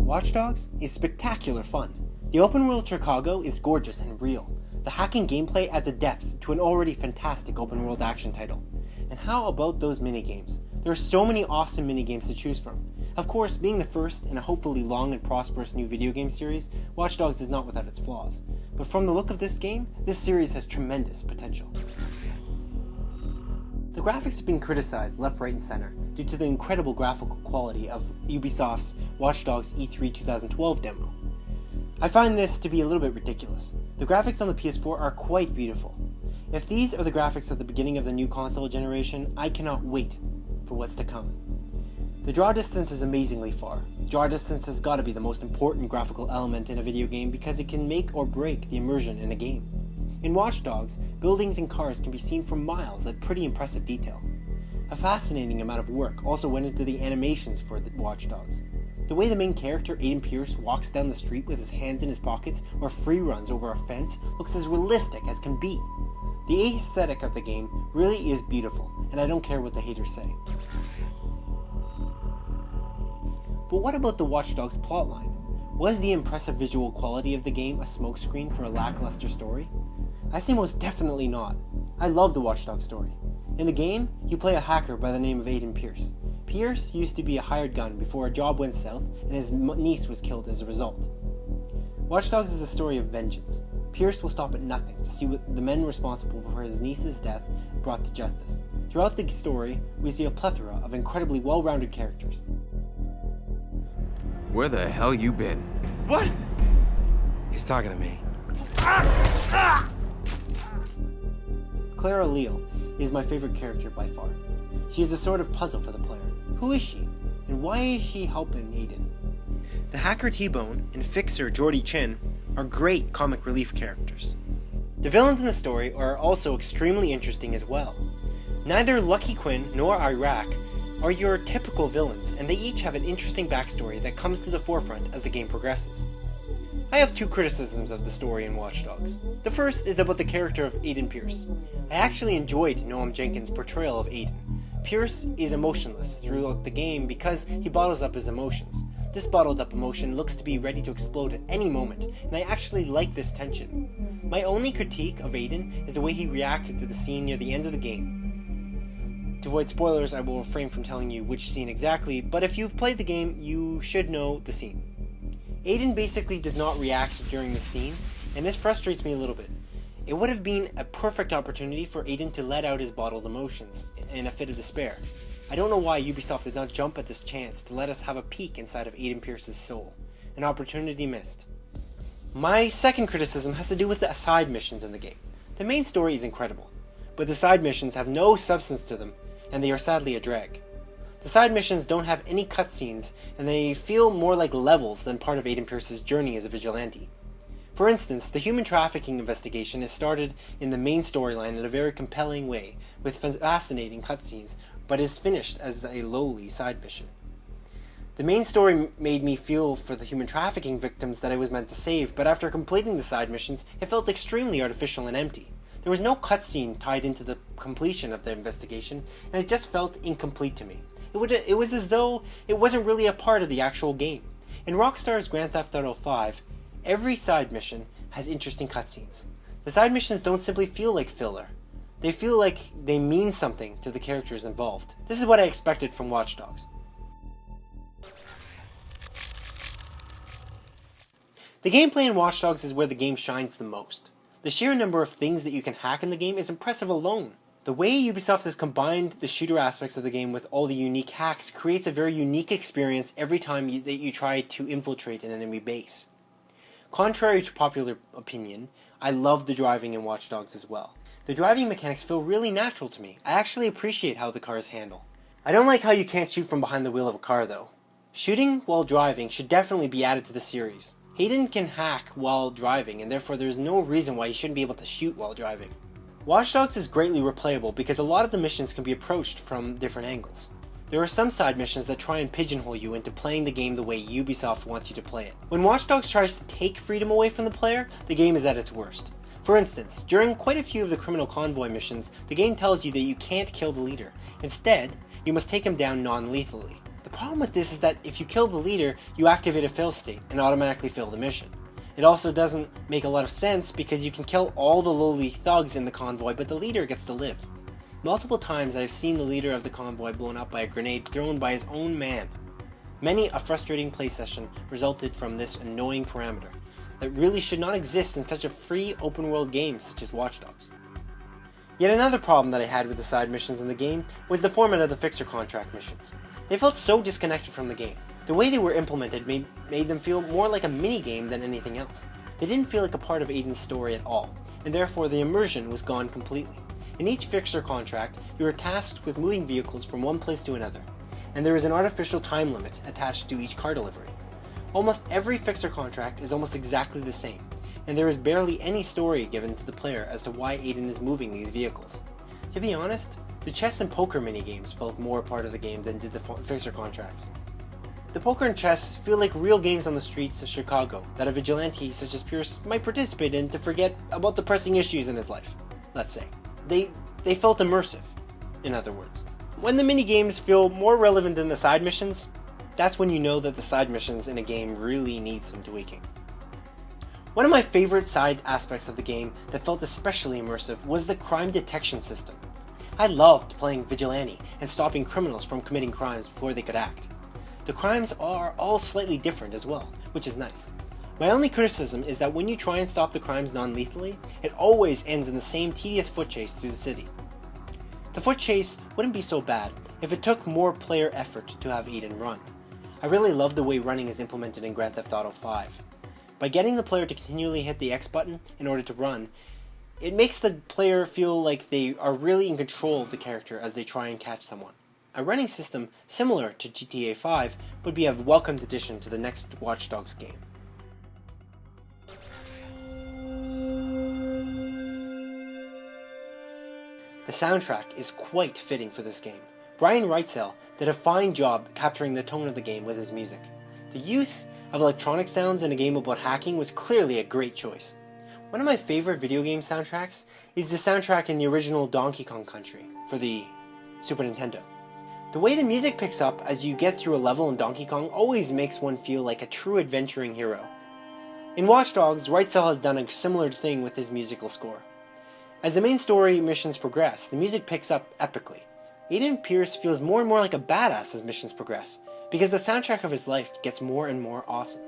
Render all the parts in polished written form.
Watch Dogs is spectacular fun. The open world Chicago is gorgeous and real. The hacking gameplay adds a depth to an already fantastic open world action title. And how about those minigames? There are so many awesome minigames to choose from. Of course, being the first in a hopefully long and prosperous new video game series, Watch Dogs is not without its flaws. But from the look of this game, this series has tremendous potential. The graphics have been criticized left, right, and center due to the incredible graphical quality of Ubisoft's Watch Dogs E3 2012 demo. I find this to be a little bit ridiculous. The graphics on the PS4 are quite beautiful. If these are the graphics at the beginning of the new console generation, I cannot wait for what's to come. The draw distance is amazingly far. Draw distance has got to be the most important graphical element in a video game because it can make or break the immersion in a game. In Watch Dogs, buildings and cars can be seen from miles at pretty impressive detail. A fascinating amount of work also went into the animations for the Watch Dogs. The way the main character, Aiden Pierce, walks down the street with his hands in his pockets or free runs over a fence looks as realistic as can be. The aesthetic of the game really is beautiful, and I don't care what the haters say. But what about the Watch Dogs plotline? Was the impressive visual quality of the game a smokescreen for a lackluster story? I say most definitely not. I love the Watch Dogs story. In the game, you play a hacker by the name of Aiden Pierce. Pierce used to be a hired gun before a job went south and his niece was killed as a result. Watch Dogs is a story of vengeance. Pierce will stop at nothing to see what the men responsible for his niece's death brought to justice. Throughout the story, we see a plethora of incredibly well-rounded characters. Where the hell you been? What? He's talking to me. Clara Leal is my favorite character by far. She is a sort of puzzle for the player. Who is she? And why is she helping Aiden? The hacker T-Bone and fixer Jordy Chin are great comic relief characters. The villains in the story are also extremely interesting as well. Neither Lucky Quinn nor Iraq are your typical villains, and they each have an interesting backstory that comes to the forefront as the game progresses. I have two criticisms of the story in Watch Dogs. The first is about the character of Aiden Pierce. I actually enjoyed Noam Jenkins' portrayal of Aiden. Pierce is emotionless throughout the game because he bottles up his emotions. This bottled up emotion looks to be ready to explode at any moment, and I actually like this tension. My only critique of Aiden is the way he reacted to the scene near the end of the game. To avoid spoilers, I will refrain from telling you which scene exactly, but if you've played the game, you should know the scene. Aiden basically does not react during the scene, and this frustrates me a little bit. It would have been a perfect opportunity for Aiden to let out his bottled emotions in a fit of despair. I don't know why Ubisoft did not jump at this chance to let us have a peek inside of Aiden Pierce's soul. An opportunity missed. My second criticism has to do with the side missions in the game. The main story is incredible, but the side missions have no substance to them, and they are sadly a drag. The side missions don't have any cutscenes, and they feel more like levels than part of Aiden Pierce's journey as a vigilante. For instance, the human trafficking investigation is started in the main storyline in a very compelling way, with fascinating cutscenes, but is finished as a lowly side mission. The main story made me feel for the human trafficking victims that I was meant to save, but after completing the side missions, it felt extremely artificial and empty. There was no cutscene tied into the completion of the investigation, and it just felt incomplete to me. It was as though it wasn't really a part of the actual game. In Rockstar's Grand Theft Auto 5, every side mission has interesting cutscenes. The side missions don't simply feel like filler. They feel like they mean something to the characters involved. This is what I expected from Watch Dogs. The gameplay in Watch Dogs is where the game shines the most. The sheer number of things that you can hack in the game is impressive alone. The way Ubisoft has combined the shooter aspects of the game with all the unique hacks creates a very unique experience every time that you try to infiltrate an enemy base. Contrary to popular opinion, I love the driving in Watch Dogs as well. The driving mechanics feel really natural to me. I actually appreciate how the cars handle. I don't like how you can't shoot from behind the wheel of a car though. Shooting while driving should definitely be added to the series. Hayden can hack while driving, and therefore there's no reason why he shouldn't be able to shoot while driving. Watch Dogs is greatly replayable because a lot of the missions can be approached from different angles. There are some side missions that try and pigeonhole you into playing the game the way Ubisoft wants you to play it. When Watch Dogs tries to take freedom away from the player, the game is at its worst. For instance, during quite a few of the criminal convoy missions, the game tells you that you can't kill the leader. Instead, you must take him down non-lethally. The problem with this is that if you kill the leader, you activate a fail state and automatically fail the mission. It also doesn't make a lot of sense because you can kill all the lowly thugs in the convoy, but the leader gets to live. Multiple times I have seen the leader of the convoy blown up by a grenade thrown by his own man. Many a frustrating play session resulted from this annoying parameter that really should not exist in such a free open world game such as Watch Dogs. Yet another problem that I had with the side missions in the game was the format of the fixer contract missions. They felt so disconnected from the game. The way they were implemented made them feel more like a mini-game than anything else. They didn't feel like a part of Aiden's story at all, and therefore the immersion was gone completely. In each fixer contract, you are tasked with moving vehicles from one place to another, and there is an artificial time limit attached to each car delivery. Almost every fixer contract is almost exactly the same, and there is barely any story given to the player as to why Aiden is moving these vehicles. To be honest, the chess and poker minigames felt more a part of the game than did the fixer contracts. The poker and chess feel like real games on the streets of Chicago that a vigilante such as Pierce might participate in to forget about the pressing issues in his life, let's say. They felt immersive, in other words. When the minigames feel more relevant than the side missions, that's when you know that the side missions in a game really need some tweaking. One of my favorite side aspects of the game that felt especially immersive was the crime detection system. I loved playing vigilante and stopping criminals from committing crimes before they could act. The crimes are all slightly different as well, which is nice. My only criticism is that when you try and stop the crimes non-lethally, it always ends in the same tedious foot chase through the city. The foot chase wouldn't be so bad if it took more player effort to have Aiden run. I really love the way running is implemented in Grand Theft Auto 5. By getting the player to continually hit the X button in order to run, it makes the player feel like they are really in control of the character as they try and catch someone. A running system similar to GTA 5 would be a welcomed addition to the next Watch Dogs game. The soundtrack is quite fitting for this game. Brian Wrightsell did a fine job capturing the tone of the game with his music. The use of electronic sounds in a game about hacking was clearly a great choice. One of my favorite video game soundtracks is the soundtrack in the original Donkey Kong Country for the Super Nintendo. The way the music picks up as you get through a level in Donkey Kong always makes one feel like a true adventuring hero. In Watch Dogs, Wrightsell has done a similar thing with his musical score. As the main story missions progress, the music picks up epically. Aiden Pierce feels more and more like a badass as missions progress, because the soundtrack of his life gets more and more awesome.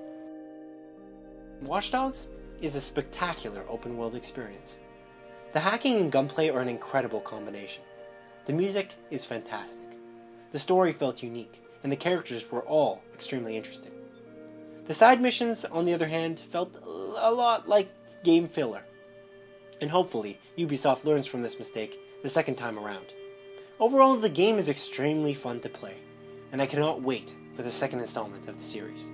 Watch Dogs is a spectacular open-world experience. The hacking and gunplay are an incredible combination. The music is fantastic. The story felt unique, and the characters were all extremely interesting. The side missions, on the other hand, felt a lot like game filler. And hopefully, Ubisoft learns from this mistake the second time around. Overall, the game is extremely fun to play, and I cannot wait for the second installment of the series.